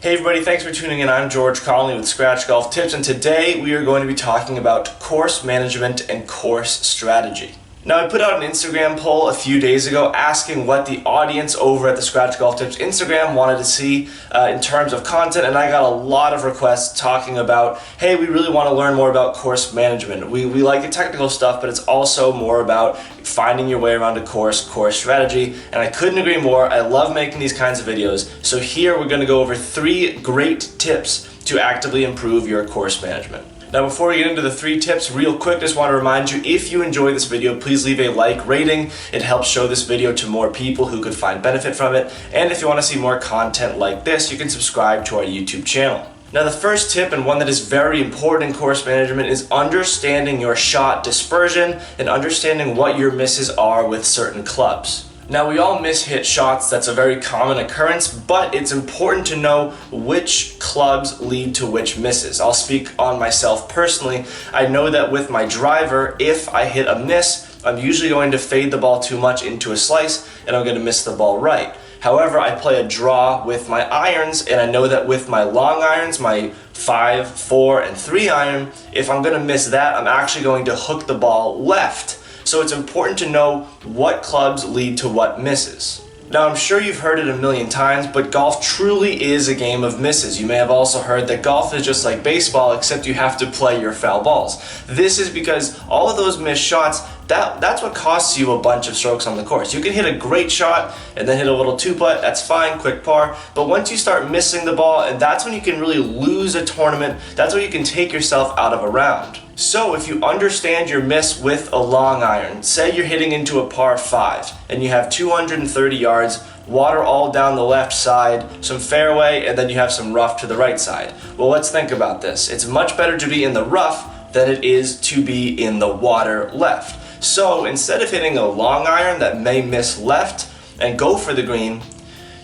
Hey everybody, thanks for tuning in. I'm George Connelly with Scratch Golf Tips, and today we are going to be talking about course management and course strategy. Now, I put out an Instagram poll a few days ago asking what the audience over at the Scratch Golf Tips Instagram wanted to see in terms of content, and I got a lot of requests talking about, hey, we really want to learn more about course management. We like the technical stuff, but it's also more about finding your way around a course strategy, and I couldn't agree more. I love making these kinds of videos. So here we're going to go over 3 great tips to actively improve your course management. Now, before we get into the 3 tips, real quick, just want to remind you, if you enjoy this video, please leave a like rating. It helps show this video to more people who could find benefit from it. And if you want to see more content like this, you can subscribe to our YouTube channel. Now, the first tip, and one that is very important in course management, is understanding your shot dispersion and understanding what your misses are with certain clubs. Now, we all miss-hit shots. That's a very common occurrence, but it's important to know which clubs lead to which misses. I'll speak on myself personally. I know that with my driver, if I hit a miss, I'm usually going to fade the ball too much into a slice, and I'm going to miss the ball right. However, I play a draw with my irons, and I know that with my long irons, my 5, 4, and 3 iron, if I'm going to miss that, I'm actually going to hook the ball left. So it's important to know what clubs lead to what misses. Now, I'm sure you've heard it a million times, but golf truly is a game of misses. You may have also heard that golf is just like baseball, except you have to play your foul balls. This is because all of those missed shots, that's what costs you a bunch of strokes on the course. You can hit a great shot and then hit a little 2-putt, that's fine, quick par, but once you start missing the ball, and that's when you can really lose a tournament, that's when you can take yourself out of a round. So if you understand your miss with a long iron, say you're hitting into a par 5 and you have 230 yards, water all down the left side, some fairway, and then you have some rough to the right side. Well, let's think about this. It's much better to be in the rough than it is to be in the water left. So instead of hitting a long iron that may miss left and go for the green,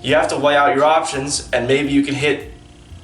you have to weigh out your options, and maybe you can hit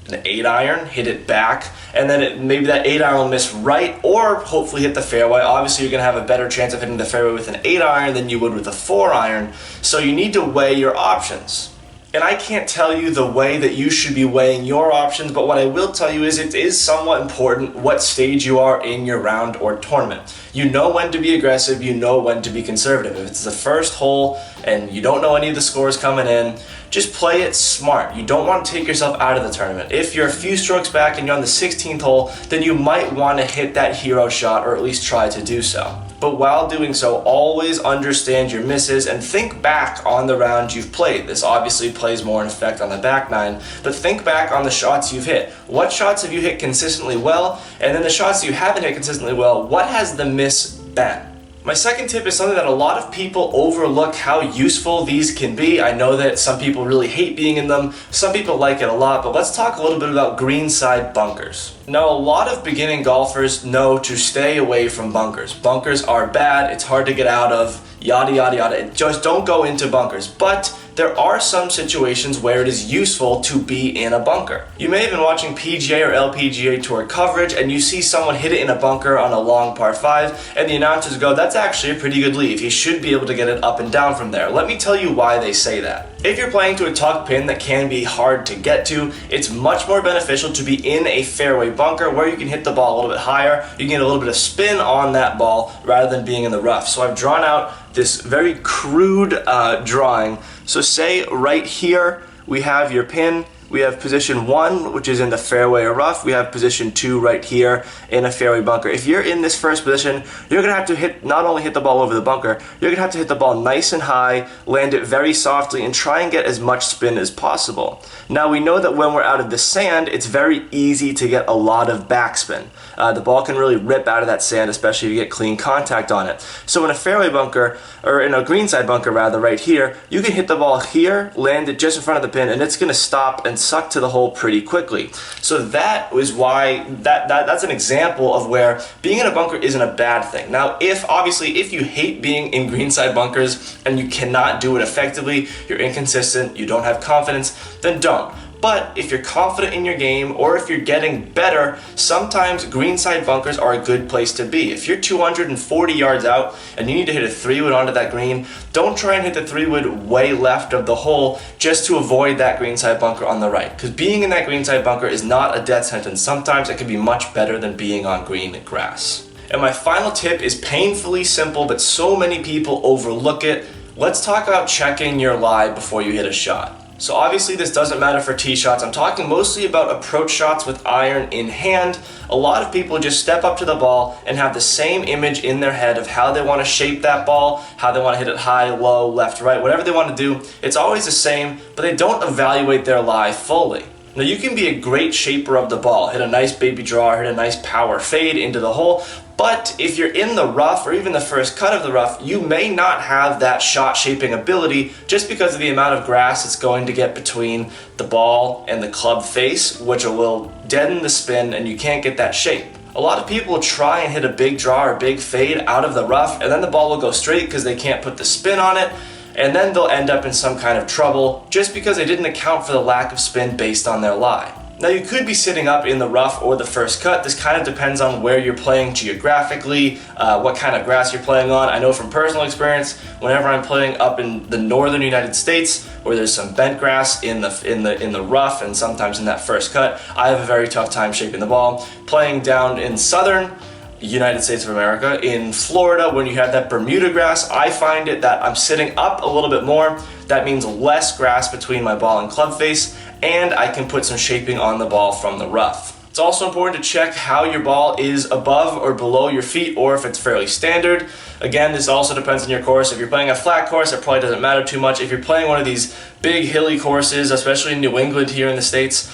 an 8 iron, hit it back, and then maybe that 8 iron will miss right, or hopefully hit the fairway. Obviously, you're going to have a better chance of hitting the fairway with an 8 iron than you would with a 4 iron, so you need to weigh your options. And I can't tell you the way that you should be weighing your options, but what I will tell you is it is somewhat important what stage you are in your round or tournament. You know when to be aggressive, you know when to be conservative. If it's the first hole and you don't know any of the scores coming in, just play it smart. You don't want to take yourself out of the tournament. If you're a few strokes back and you're on the 16th hole, then you might want to hit that hero shot, or at least try to do so. But while doing so, always understand your misses and think back on the round you've played. This obviously plays more in effect on the back nine, but think back on the shots you've hit. What shots have you hit consistently well? And then the shots you haven't hit consistently well, what has the miss been? My second tip is something that a lot of people overlook how useful these can be. I know that some people really hate being in them, some people like it a lot, but let's talk a little bit about greenside bunkers. Now, a lot of beginning golfers know to stay away from bunkers. Bunkers are bad, it's hard to get out of, yada yada yada. Just don't go into bunkers. But there are some situations where it is useful to be in a bunker. You may have been watching PGA or LPGA Tour coverage and you see someone hit it in a bunker on a long par 5 and the announcers go, that's actually a pretty good leave. He should be able to get it up and down from there. Let me tell you why they say that. If you're playing to a tuck pin that can be hard to get to, it's much more beneficial to be in a fairway bunker where you can hit the ball a little bit higher, you can get a little bit of spin on that ball rather than being in the rough. So I've drawn out this very crude drawing. So say right here we have your pin, we have position 1, which is in the fairway or rough, we have position 2 right here in a fairway bunker. If you're in this first position, you're going to have to not only hit the ball over the bunker, you're going to have to hit the ball nice and high, land it very softly, and try and get as much spin as possible. Now, we know that when we're out of the sand, it's very easy to get a lot of backspin. The ball can really rip out of that sand, especially if you get clean contact on it. So in a fairway bunker, or in a greenside bunker rather, right here, you can hit the ball here, land it just in front of the pin, and it's going to stop and suck to the hole pretty quickly. So that is why that's an example of where being in a bunker isn't a bad thing. Now, if you hate being in greenside bunkers and you cannot do it effectively, you're inconsistent, you don't have confidence, then don't. But if you're confident in your game or if you're getting better, sometimes greenside bunkers are a good place to be. If you're 240 yards out and you need to hit a 3-wood onto that green, don't try and hit the 3-wood way left of the hole just to avoid that greenside bunker on the right. Because being in that greenside bunker is not a death sentence. Sometimes it can be much better than being on green grass. And my final tip is painfully simple, but so many people overlook it. Let's talk about checking your lie before you hit a shot. So obviously this doesn't matter for tee shots. I'm talking mostly about approach shots with iron in hand. A lot of people just step up to the ball and have the same image in their head of how they want to shape that ball, how they want to hit it high, low, left, right, whatever they want to do. It's always the same, but they don't evaluate their lie fully. Now you can be a great shaper of the ball, hit a nice baby draw, hit a nice power fade into the hole, but if you're in the rough or even the first cut of the rough, you may not have that shot shaping ability just because of the amount of grass it's going to get between the ball and the club face, which will deaden the spin and you can't get that shape. A lot of people will try and hit a big draw or big fade out of the rough and then the ball will go straight because they can't put the spin on it. And then they'll end up in some kind of trouble just because they didn't account for the lack of spin based on their lie. Now you could be sitting up in the rough or the first cut. This kind of depends on where you're playing geographically, what kind of grass you're playing on. I know from personal experience, whenever I'm playing up in the northern United States, where there's some bent grass in the rough and sometimes in that first cut, I have a very tough time shaping the ball. Playing down in southern United States of America, in Florida, when you have that Bermuda grass, I find it that I'm sitting up a little bit more. That means less grass between my ball and club face, and I can put some shaping on the ball from the rough. It's also important to check how your ball is above or below your feet, or if it's fairly standard. Again, this also depends on your course. If you're playing a flat course, it probably doesn't matter too much. If you're playing one of these big hilly courses, especially in New England here in the States,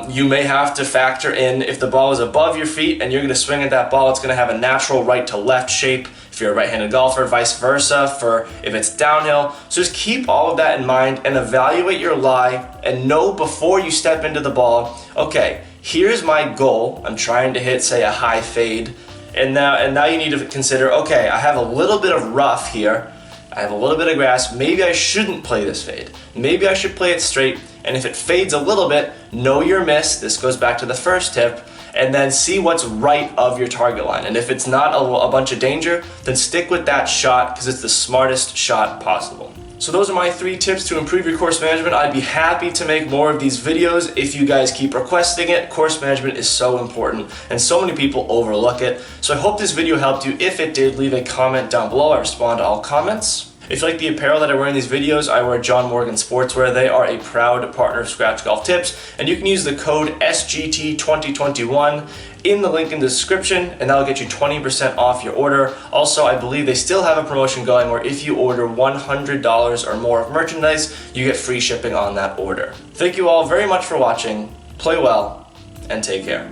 you may have to factor in if the ball is above your feet and you're going to swing at that ball, it's going to have a natural right to left shape if you're a right-handed golfer, vice versa for if it's downhill. So just keep all of that in mind and evaluate your lie and know before you step into the ball, okay, here's my goal. I'm trying to hit, say, a high fade. And now you need to consider, okay, I have a little bit of rough here. I have a little bit of grass. Maybe I shouldn't play this fade. Maybe I should play it straight. And if it fades a little bit, know your miss. This goes back to the first tip. And then see what's right of your target line. And if it's not a bunch of danger, then stick with that shot because it's the smartest shot possible. So those are my 3 tips to improve your course management. I'd be happy to make more of these videos if you guys keep requesting it. Course management is so important and so many people overlook it. So I hope this video helped you. If it did, leave a comment down below. I respond to all comments. If you like the apparel that I wear in these videos, I wear John Morgan Sportswear. They are a proud partner of Scratch Golf Tips, and you can use the code SGT2021 in the link in the description, and that'll get you 20% off your order. Also, I believe they still have a promotion going where if you order $100 or more of merchandise, you get free shipping on that order. Thank you all very much for watching. Play well, and take care.